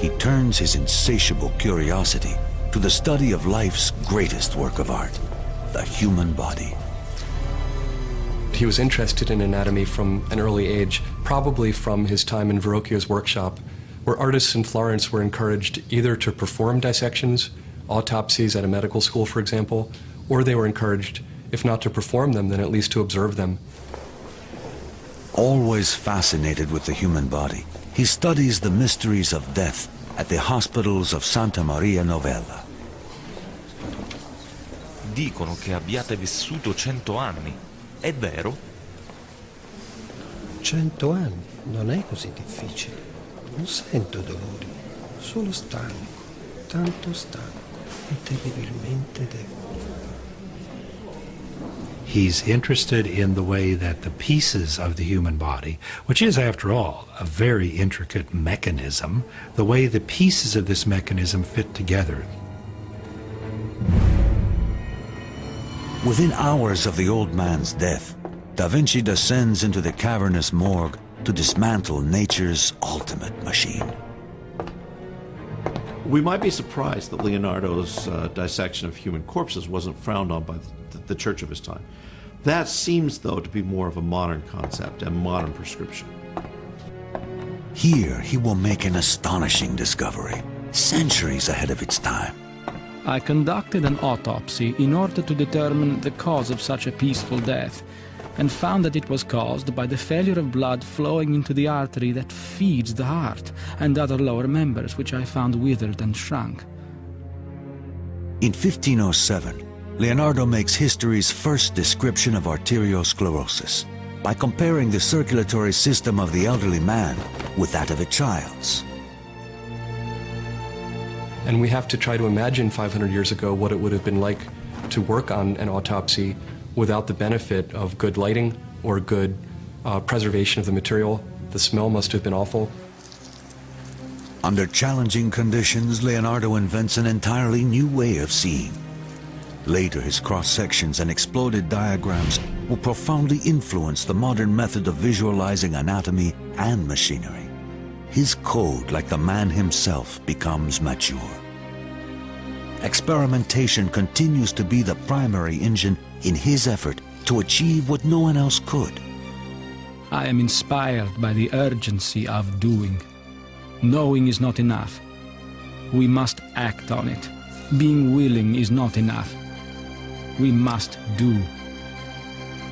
he turns his insatiable curiosity to the study of life's greatest work of art, the human body. He was interested in anatomy from an early age, probably from his time in Verrocchio's workshop, where artists in Florence were encouraged either to perform dissections, autopsies at a medical school, for example, or they were encouraged, if not to perform them, then at least to observe them. Always fascinated with the human body, he studies the mysteries of death at the hospitals of Santa Maria Novella. Dicono che abbiate vissuto 100 anni. È vero? 100 anni? Non è così difficile. Non sento dolori, solo stanco, tanto stanco e terribilmente debole. He's interested in the way that the pieces of the human body, which is, after all, a very intricate mechanism, the way the pieces of this mechanism fit together. Within hours of the old man's death, Da Vinci descends into the cavernous morgue to dismantle nature's ultimate machine. We might be surprised that Leonardo's dissection of human corpses wasn't frowned on by the church of his time. That seems, though, to be more of a modern concept and modern prescription. Here he will make an astonishing discovery, centuries ahead of its time. I conducted an autopsy in order to determine the cause of such a peaceful death, and found that it was caused by the failure of blood flowing into the artery that feeds the heart and other lower members, which I found withered and shrunk. In 1507, Leonardo makes history's first description of arteriosclerosis by comparing the circulatory system of the elderly man with that of a child's. And we have to try to imagine 500 years ago what it would have been like to work on an autopsy without the benefit of good lighting or good preservation of the material. The smell must have been awful. Under challenging conditions, Leonardo invents an entirely new way of seeing. Later, his cross-sections and exploded diagrams will profoundly influence the modern method of visualizing anatomy and machinery. His code, like the man himself, becomes mature. Experimentation continues to be the primary engine in his effort to achieve what no one else could. I am inspired by the urgency of doing. Knowing is not enough. We must act on it. Being willing is not enough. We must do.